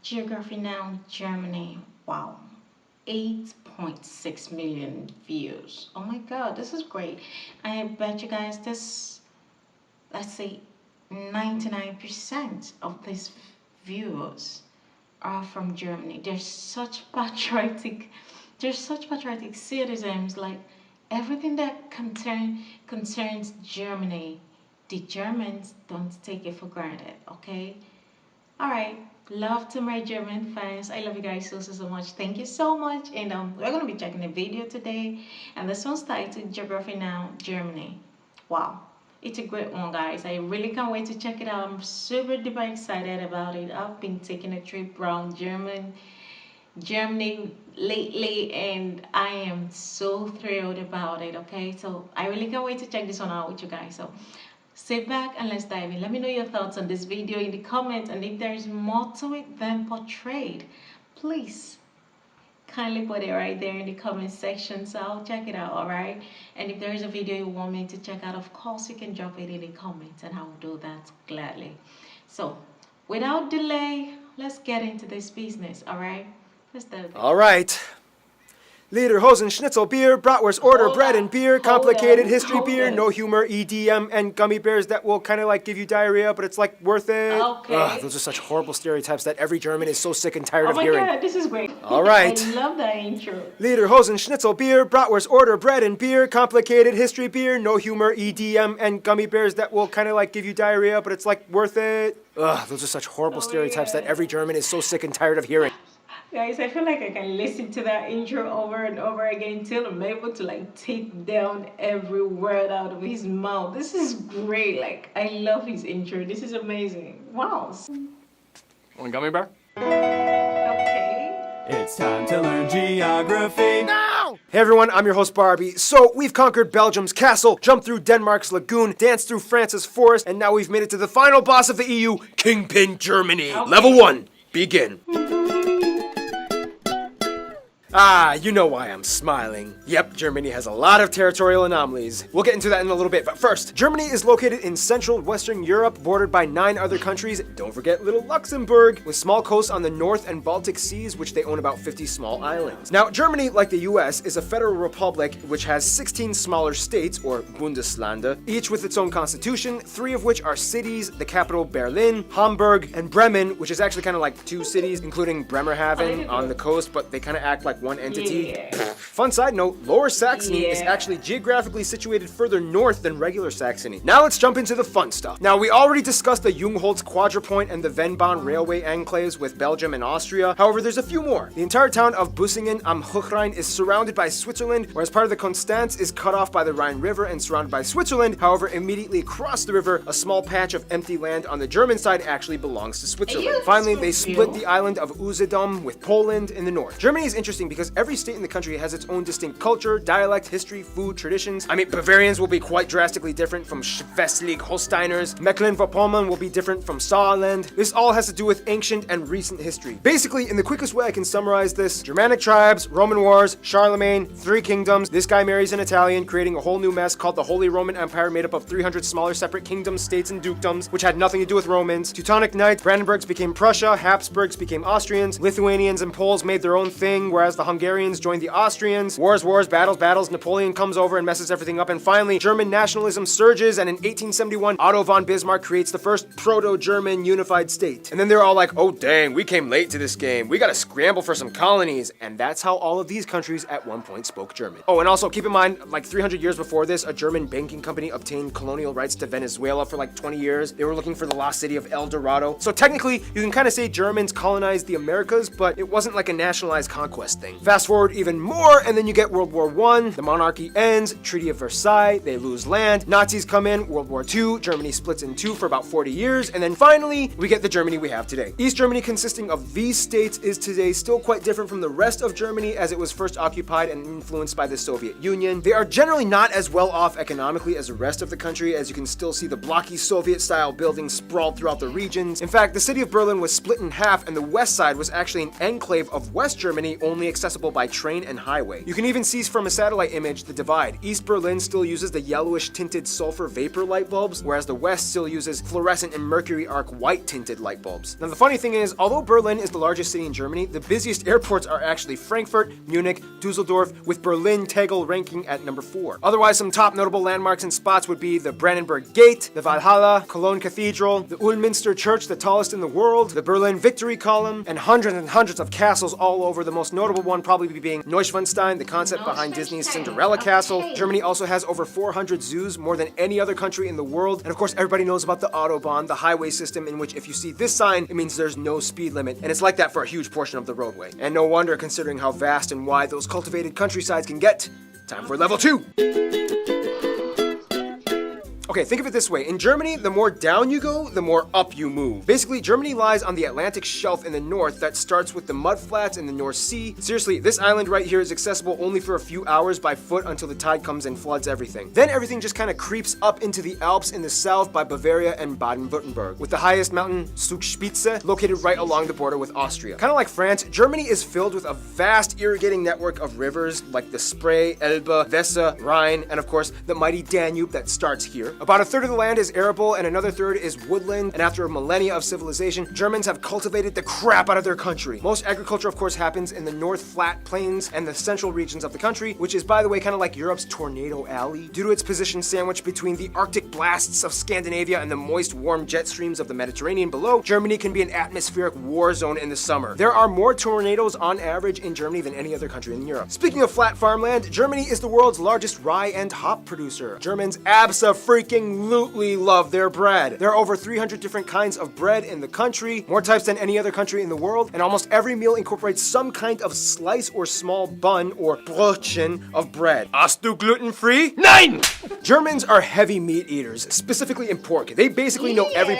Geography Now, Germany. Wow. 8.6 million views. Oh my god, this is great. I bet you guys this, let's say 99% of these viewers are from Germany. There's such patriotic citizens. Like everything that concerns Germany, the Germans don't take it for granted. Okay, all right. Love to my German fans. I love you guys so much. Thank you so much. And we're gonna be checking a video today, and this one's titled Geography Now, Germany. Wow, it's a great one, guys. I really can't wait to check it out. I'm super duper excited about it. I've been taking a trip around Germany lately, and I am so thrilled about it. Okay, so I really can't wait to check this one out with you guys. So sit back and let's dive in. Let me know your thoughts on this video in the comments, and if there's more to it than portrayed, please kindly put it right there in the comment section so I'll check it out. All right, and if there is a video you want me to check out, of course you can drop it in the comments and I will do that gladly. So without delay, let's get into this business. All right, let's dive in. All right. 𝐒𝐈𝐄 𝐒𝐂𝐈𝐊 beer, bratwurst order, bread and beer, complicated history beer, no humor, EDM, and gummy bears that will kind of like give you diarrhea, but it's like worth it. Okay. Ugh, those are such horrible stereotypes that every German is so sick and tired of hearing. Oh my god, this is great. All right. I love that intro. 𝐒𝐈𝐄 𝐒𝐂𝐈𝐊 beer, bratwurst order, bread and beer, complicated history beer, no humor, EDM, and gummy bears that will kind of like give you diarrhea, but it's like worth it. Ugh, those are such horrible stereotypes that every German is so sick and tired of hearing. Guys, I feel like I can listen to that intro over and over again till I'm able to like take down every word out of his mouth. This is great. Like, I love his intro. This is amazing. Wow. Want a gummy bear? Okay. It's time to learn geography. No! Hey everyone, I'm your host Barbie. So, we've conquered Belgium's castle, jumped through Denmark's lagoon, danced through France's forest, and now we've made it to the final boss of the EU, Kingpin Germany. Okay. Level 1, begin. Ah, you know why I'm smiling. Yep, Germany has a lot of territorial anomalies. We'll get into that in a little bit, but first, Germany is located in central Western Europe, bordered by 9 other countries. Don't forget little Luxembourg, with small coasts on the North and Baltic Seas, which they own about 50 small islands. Now, Germany, like the US, is a federal republic which has 16 smaller states, or Bundesländer, each with its own constitution, 3 of which are cities, the capital Berlin, Hamburg, and Bremen, which is actually kind of like 2 cities, including Bremerhaven on the coast, but they kind of act like one entity. Yeah. Fun side note, Lower Saxony is actually geographically situated further north than regular Saxony. Now let's jump into the fun stuff. Now, we already discussed the Jungholz Quadrupoint and the Vennbahn railway enclaves with Belgium and Austria. However, there's a few more. The entire town of Bussingen am Hochrhein is surrounded by Switzerland, whereas part of the Konstanz is cut off by the Rhine River and surrounded by Switzerland. However, immediately across the river, a small patch of empty land on the German side actually belongs to Switzerland. Finally, they split the island of Usedom with Poland in the north. Germany is interesting because every state in the country has its own distinct culture, dialect, history, food, traditions. I mean, Bavarians will be quite drastically different from Schleswig-Holsteiners. Mecklenburg-Vorpommern will be different from Saarland. This all has to do with ancient and recent history. Basically, in the quickest way I can summarize this, Germanic tribes, Roman wars, Charlemagne, 3 kingdoms, this guy marries an Italian, creating a whole new mess called the Holy Roman Empire, made up of 300 smaller separate kingdoms, states, and dukedoms, which had nothing to do with Romans. Teutonic Knights, Brandenburgs became Prussia, Habsburgs became Austrians, Lithuanians and Poles made their own thing, whereas the Hungarians joined the Austrians. Wars, battles, Napoleon comes over and messes everything up, and finally, German nationalism surges, and in 1871, Otto von Bismarck creates the first proto-German unified state. And then they're all like, oh dang, we came late to this game. We gotta scramble for some colonies. And that's how all of these countries at one point spoke German. Oh, and also keep in mind, like 300 years before this, a German banking company obtained colonial rights to Venezuela for like 20 years. They were looking for the lost city of El Dorado. So technically, you can kind of say Germans colonized the Americas, but it wasn't like a nationalized conquest thing. Fast forward even more, and then you get World War I, the monarchy ends, Treaty of Versailles, they lose land, Nazis come in, World War II, Germany splits in 2 for about 40 years, and then finally, we get the Germany we have today. East Germany, consisting of these states, is today still quite different from the rest of Germany as it was first occupied and influenced by the Soviet Union. They are generally not as well off economically as the rest of the country, as you can still see the blocky Soviet-style buildings sprawled throughout the regions. In fact, the city of Berlin was split in half, and the west side was actually an enclave of West Germany, only accessible by train and highway. You can even see from a satellite image the divide. East Berlin still uses the yellowish tinted sulfur vapor light bulbs, whereas the West still uses fluorescent and mercury arc white tinted light bulbs. Now the funny thing is, although Berlin is the largest city in Germany, the busiest airports are actually Frankfurt, Munich, Dusseldorf, with Berlin Tegel ranking at number 4. Otherwise, some top notable landmarks and spots would be the Brandenburg Gate, the Valhalla, Cologne Cathedral, the Ulminster Church, the tallest in the world, the Berlin Victory Column, and hundreds of castles all over. The most notable one probably being Neuschwanstein, the concept behind Disney's Cinderella Castle. Germany also has over 400 zoos, more than any other country in the world. And of course, everybody knows about the autobahn, the highway system in which if you see this sign, it means there's no speed limit. And it's like that for a huge portion of the roadway. And no wonder, considering how vast and wide those cultivated countrysides can get. Time for level 2. Okay, think of it this way. In Germany, the more down you go, the more up you move. Basically, Germany lies on the Atlantic shelf in the north that starts with the mudflats in the North Sea. Seriously, this island right here is accessible only for a few hours by foot until the tide comes and floods everything. Then everything just kind of creeps up into the Alps in the south by Bavaria and Baden-Württemberg, with the highest mountain, 𝐋𝐈𝐊𝐄, located right along the border with Austria. Kind of like France, Germany is filled with a vast irrigating network of rivers like the Spree, Elbe, Weser, Rhine, and of course, the mighty Danube that starts here. About a third of the land is arable and another third is woodland, and after a millennia of civilization, Germans have cultivated the crap out of their country. Most agriculture, of course, happens in the North Flat Plains and the central regions of the country, which is, by the way, kind of like Europe's Tornado Alley. Due to its position sandwiched between the Arctic blasts of Scandinavia and the moist, warm jet streams of the Mediterranean below, Germany can be an atmospheric war zone in the summer. There are more tornadoes on average in Germany than any other country in Europe. Speaking of flat farmland, Germany is the world's largest rye and hop producer. Germans abso-freaking-lutely love their bread. There are over 300 different kinds of bread in the country, more types than any other country in the world, and almost every meal incorporates some kind of slice or small bun or Brötchen of bread. Hast du gluten-free? Nein! Germans are heavy meat eaters, specifically in pork. They basically know every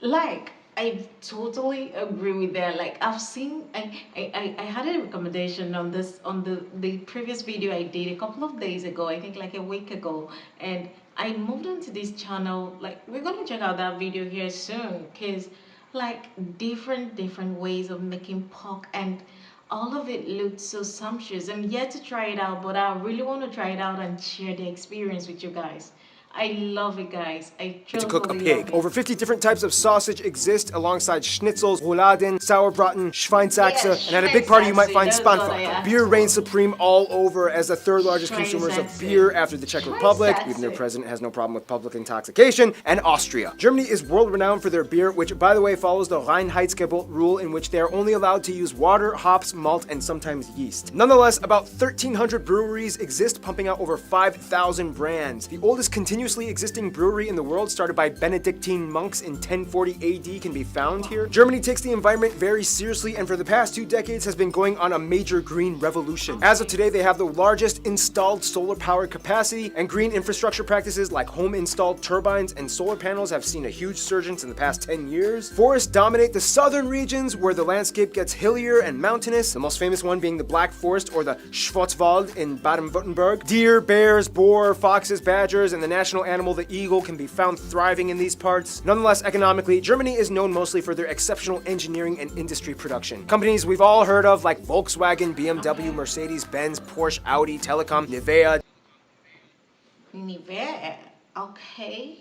Like, I totally agree with that. Like, I've seen, I had a recommendation on this, on the previous video I did a couple of days ago, I think like a week ago, and I moved on to this channel. Like, we're gonna check out that video here soon, because like different ways of making pork, and all of it looked so sumptuous. I'm yet to try it out, but I really want to try it out and share the experience with you guys. I love it, guys. I to cook a love pig. it. Over 50 different types of sausage exist alongside schnitzels, rouladen, sauerbraten, Schweinsachse, and at a big party you might find Spanferkel. Beer reigns supreme all over as the third largest consumers of beer after the Czech Republic, even their president has no problem with public intoxication, and Austria. Germany is world renowned for their beer, which by the way follows the Reinheitsgebot rule in which they are only allowed to use water, hops, malt, and sometimes yeast. Nonetheless, about 1,300 breweries exist, pumping out over 5,000 brands. The oldest continuously existing brewery in the world, started by Benedictine monks in 1040 AD, can be found here. Germany takes the environment very seriously and for the past 2 decades has been going on a major green revolution. As of today, they have the largest installed solar power capacity, and green infrastructure practices like home installed turbines and solar panels have seen a huge surge in the past 10 years. Forests dominate the southern regions where the landscape gets hillier and mountainous, the most famous one being the Black Forest or the Schwarzwald in Baden-Württemberg. Deer, bears, boar, foxes, badgers, and the national animal, the eagle, can be found thriving in these parts. Nonetheless, economically, Germany is known mostly for their exceptional engineering and industry production. Companies we've all heard of like Volkswagen, BMW, Mercedes-Benz, Porsche, Audi, Telekom, Nivea. Nivea, okay.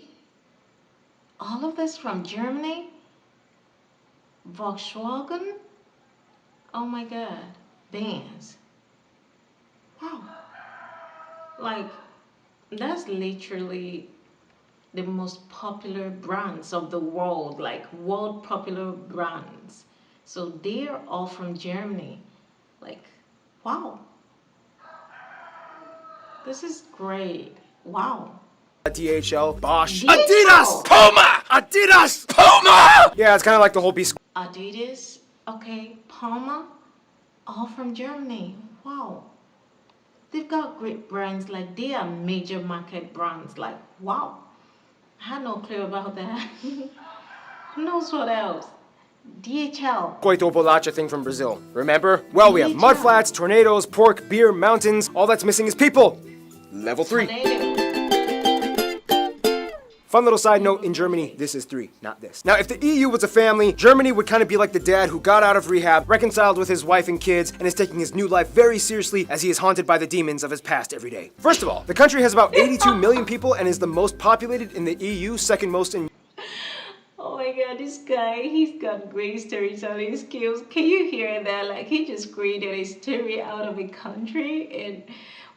All of this from Germany? Volkswagen? Oh my god. Benz. Wow. Like, that's literally the most popular brands of the world, like world popular brands. So they're all from Germany. Like, wow. This is great. Wow. DHL, Bosch, DHL. Adidas, Puma, Adidas, Puma! Yeah, it's kind of like the whole beast. Adidas, okay, Puma, all from Germany. Wow. They've got great brands, like they are major market brands, like wow. I had no clue about that. Who knows what else? DHL. Coito Bolacha thing from Brazil. Remember? Well, we have mudflats, tornadoes, pork, beer, mountains. All that's missing is people. Level 3. Tornado. Fun little side note, in Germany, this is 3, not this. Now, if the EU was a family, Germany would kind of be like the dad who got out of rehab, reconciled with his wife and kids, and is taking his new life very seriously as he is haunted by the demons of his past every day. First of all, the country has about 82 million people and is the most populated in the EU, second most in... Oh my god, this guy, he's got great storytelling skills. Can you hear that? Like, he just created a story out of a country, and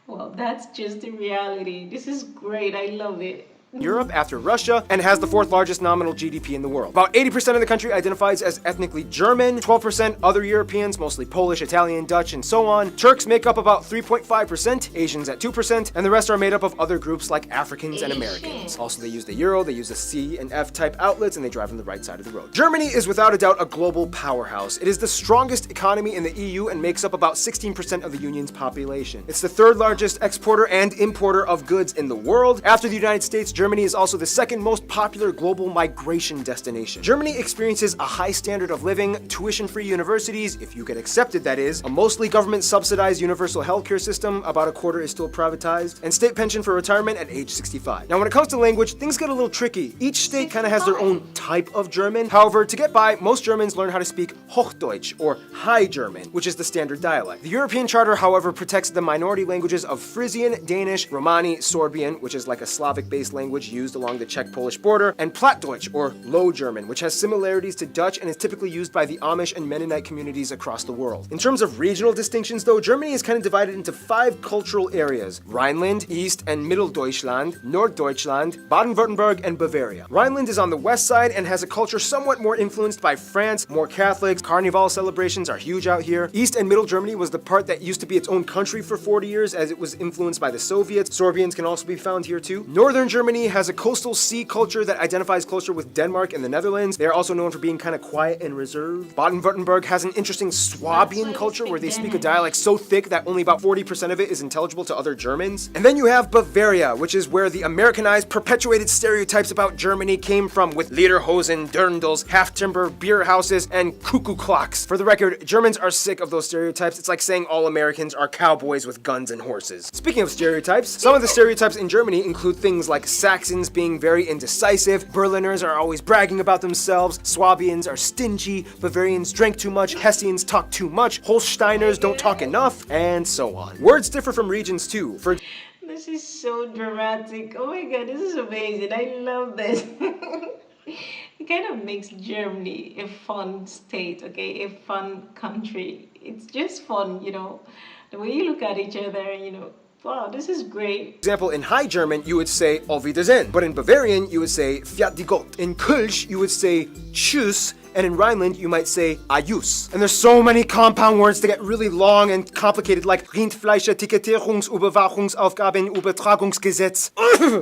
well, that's just the reality. This is great. I love it. Europe after Russia, and has the 4th largest nominal GDP in the world. About 80% of the country identifies as ethnically German, 12% other Europeans, mostly Polish, Italian, Dutch, and so on. Turks make up about 3.5%, Asians at 2%, and the rest are made up of other groups like Africans and Americans. Also, they use the euro, they use the C and F type outlets, and they drive on the right side of the road. Germany is without a doubt a global powerhouse. It is the strongest economy in the EU and makes up about 16% of the union's population. It's the 3rd largest exporter and importer of goods in the world. After the United States, Germany is also the 2nd most popular global migration destination. Germany experiences a high standard of living, tuition-free universities, if you get accepted that is, a mostly government-subsidized universal healthcare system, about a quarter is still privatized, and state pension for retirement at age 65. Now when it comes to language, things get a little tricky. Each state kind of has their own type of German. However, to get by, most Germans learn how to speak Hochdeutsch, or High German, which is the standard dialect. The European Charter, however, protects the minority languages of Frisian, Danish, Romani, Sorbian, which is like a Slavic-based language used along the Czech-Polish border, and Plattdeutsch, or Low German, which has similarities to Dutch and is typically used by the Amish and Mennonite communities across the world. In terms of regional distinctions though, Germany is kind of divided into 5 cultural areas: Rhineland, East and Mitteldeutschland, Norddeutschland, Baden-Württemberg, and Bavaria. Rhineland is on the west side and has a culture somewhat more influenced by France, more Catholics, Carnival celebrations are huge out here. East and Middle Germany was the part that used to be its own country for 40 years as it was influenced by the Soviets. Sorbians can also be found here too. Northern Germany has a coastal sea culture that identifies closer with Denmark and the Netherlands. They are also known for being kind of quiet and reserved. Baden-Württemberg has an interesting Swabian culture where they speak a dialect so thick that only about 40% of it is intelligible to other Germans. And then you have Bavaria, which is where the Americanized, perpetuated stereotypes about Germany came from, with lederhosen, dirndls, half-timber, beer houses, and cuckoo clocks. For the record, Germans are sick of those stereotypes. It's like saying all Americans are cowboys with guns and horses. Speaking of stereotypes, some of the stereotypes in Germany include things like Saxons being very indecisive, Berliners are always bragging about themselves, Swabians are stingy, Bavarians drink too much, Hessians talk too much, Holsteiners don't talk enough, and so on. Words differ from regions too. This is so dramatic. Oh my god, this is amazing. I love this. It kind of makes Germany a fun state, okay? A fun country. It's just fun, you know, the way you look at each other, you know. Wow, this is great. For example, in High German, you would say Auf Wiedersehen, but in Bavarian, you would say Fiat die Gott. In Kölsch, you would say Tschüss, and in Rhineland, you might say Ajus. And there's so many compound words that get really long and complicated, like Rindfleischetikettierungsüberwachungsaufgaben Übertragungsgesetz.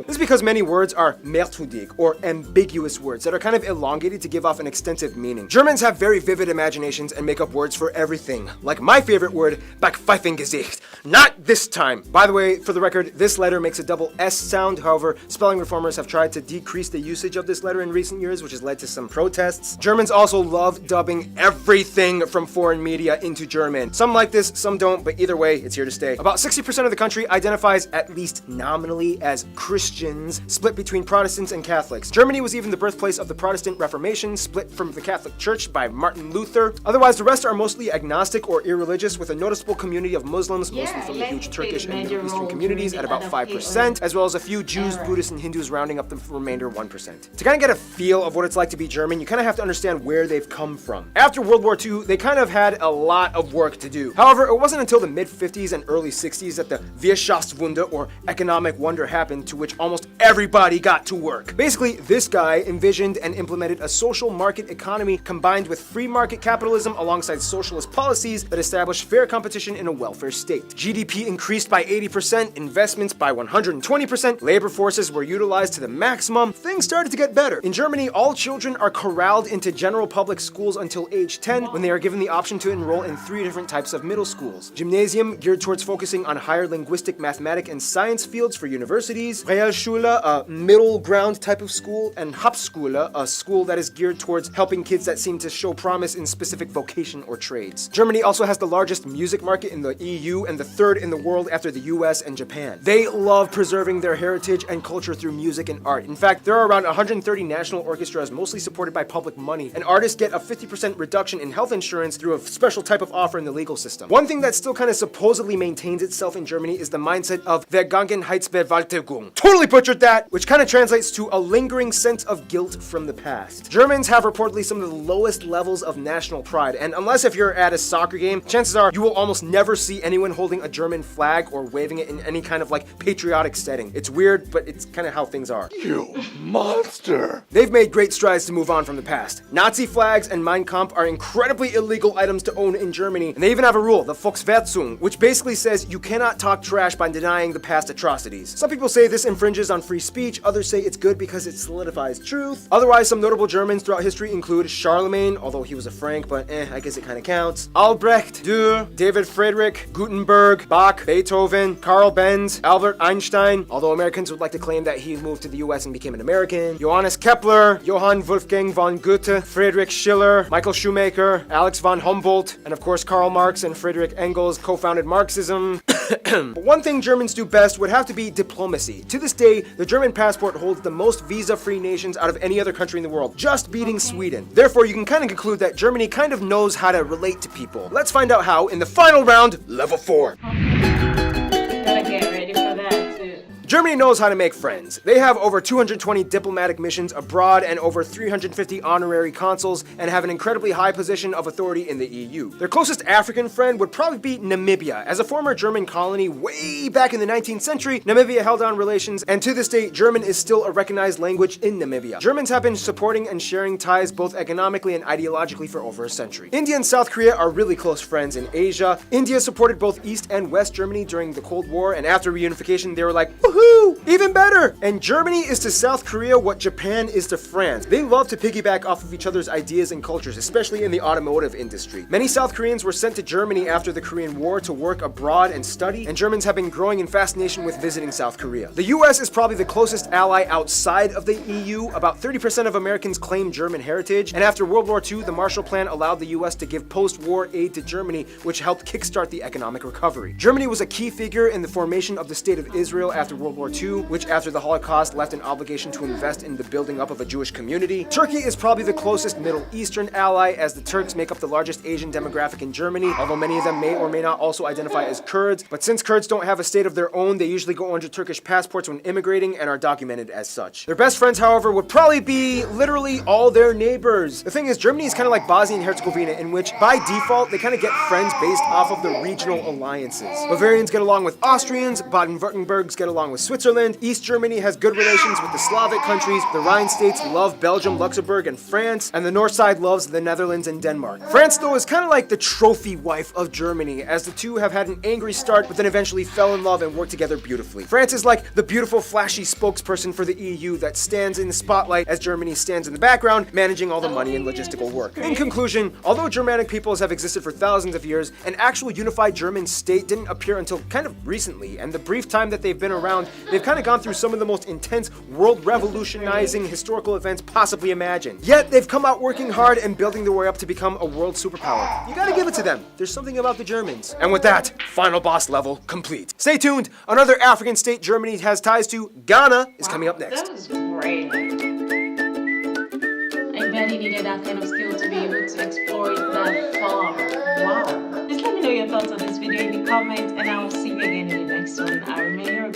This is because many words are merkwürdig, or ambiguous words, that are kind of elongated to give off an extensive meaning. Germans have very vivid imaginations and make up words for everything. Like my favorite word, Backpfeifengesicht. Not this time. By the way, for the record, this letter makes a double S sound. However, spelling reformers have tried to decrease the usage of this letter in recent years, which has led to some protests. Germans also love dubbing everything from foreign media into German. Some like this, some don't, but either way, it's here to stay. About 60% of the country identifies, at least nominally, as Christians, split between Protestants and Catholics. Germany was even the birthplace of the Protestant Reformation, split from the Catholic Church by Martin Luther. Otherwise, the rest are mostly agnostic or irreligious, with a noticeable community of Muslims, mostly from the huge Turkish and Middle Eastern communities, at about 5%, as well as a few Jews, Buddhists, and Hindus rounding up the remainder 1%. To kind of get a feel of what it's like to be German, you kind of have to understand where they've come from. After World War II, they kind of had a lot of work to do. However, it wasn't until the mid-50s and early 60s that the Wirtschaftswunder, or economic wonder, happened, to which almost everybody got to work. Basically, this guy envisioned and implemented a social market economy combined with free market capitalism alongside socialist policies that established fair competition in a welfare state. GDP increased by 80%, investments by 120%, labor forces were utilized to the maximum. Things started to get better. In Germany, all children are corralled into general general public schools until age 10, when they are given the option to enroll in 3 different types of middle schools. Gymnasium, geared towards focusing on higher linguistic, mathematic, and science fields for universities. Realschule, a middle ground type of school. And Hauptschule, a school that is geared towards helping kids that seem to show promise in specific vocation or trades. Germany also has the largest music market in the EU and the 3rd in the world after the US and Japan. They love preserving their heritage and culture through music and art. In fact, there are around 130 national orchestras, mostly supported by public money, and artists get a 50% reduction in health insurance through a special type of offer in the legal system. One thing that still kind of supposedly maintains itself in Germany is the mindset of Vergangenheitsbewältigung. Totally butchered that, which kind of translates to a lingering sense of guilt from the past. Germans have reportedly some of the lowest levels of national pride, and unless if you're at a soccer game, chances are you will almost never see anyone holding a German flag or waving it in any kind of like patriotic setting. It's weird, but it's kind of how things are. You monster! They've made great strides to move on from the past. Nazi flags and Mein Kampf are incredibly illegal items to own in Germany, and they even have a rule, the 𝐋𝐈𝐊𝐄, which basically says you cannot talk trash by denying the past atrocities. Some people say this infringes on free speech, others say it's good because it solidifies truth. Otherwise, some notable Germans throughout history include Charlemagne, although he was a Frank, but I guess it kind of counts. Albrecht, Dürer, David Friedrich, Gutenberg, Bach, Beethoven, Karl Benz, Albert Einstein, although Americans would like to claim that he moved to the US and became an American, Johannes Kepler, Johann Wolfgang von Goethe, Friedrich Schiller, Michael Schumacher, Alex von Humboldt, and of course Karl Marx and Friedrich Engels co-founded Marxism. But one thing Germans do best would have to be diplomacy. To this day, the German passport holds the most visa-free nations out of any other country in the world, just beating Sweden. Therefore, you can kind of conclude that Germany kind of knows how to relate to people. Let's find out how in the final round, level 4. Gotta get ready for that too. Germany knows how to make friends. They have over 220 diplomatic missions abroad and over 350 honorary consuls and have an incredibly high position of authority in the EU. Their closest African friend would probably be Namibia. As a former German colony way back in the 19th century, Namibia held on relations, and to this day, German is still a recognized language in Namibia. Germans have been supporting and sharing ties both economically and ideologically for over a century. India and South Korea are really close friends in Asia. India supported both East and West Germany during the Cold War, and after reunification, they were like, woohoo! Even better! And Germany is to South Korea what Japan is to France. They love to piggyback off of each other's ideas and cultures, especially in the automotive industry. Many South Koreans were sent to Germany after the Korean War to work abroad and study, and Germans have been growing in fascination with visiting South Korea. The US is probably the closest ally outside of the EU. About 30% of Americans claim German heritage, and after World War II, the Marshall Plan allowed the US to give post-war aid to Germany, which helped kickstart the economic recovery. Germany was a key figure in the formation of the State of Israel after World War II, which after the Holocaust left an obligation to invest in the building up of a Jewish community. Turkey is probably the closest Middle Eastern ally, as the Turks make up the largest Asian demographic in Germany, although many of them may or may not also identify as Kurds. But since Kurds don't have a state of their own, they usually go under Turkish passports when immigrating and are documented as such. Their best friends, however, would probably be literally all their neighbors. The thing is, Germany is kind of like Bosnia and Herzegovina, in which by default they kind of get friends based off of the regional alliances. Bavarians get along with Austrians, Baden-Württembergs get along with Switzerland, East Germany has good relations with the Slavic countries, the Rhine states love Belgium, Luxembourg, and France, and the North side loves the Netherlands and Denmark. France, though, is kind of like the trophy wife of Germany, as the two have had an angry start, but then eventually fell in love and worked together beautifully. France is like the beautiful, flashy spokesperson for the EU that stands in the spotlight as Germany stands in the background, managing all the money and logistical work. In conclusion, although Germanic peoples have existed for thousands of years, an actual unified German state didn't appear until kind of recently, and the brief time that they've been around, they've kind of gone through some of the most intense, world-revolutionizing historical events possibly imagined. Yet, they've come out working hard and building their way up to become a world superpower. You gotta give it to them. There's something about the Germans. And with that, final boss level complete. Stay tuned. Another African state Germany has ties to, Ghana, is coming up next. That was great. I bet he needed that kind of skill to be able to explore it that far. Wow. Just let me know your thoughts on this video in the comments, and I will see you again in the next one. I remain your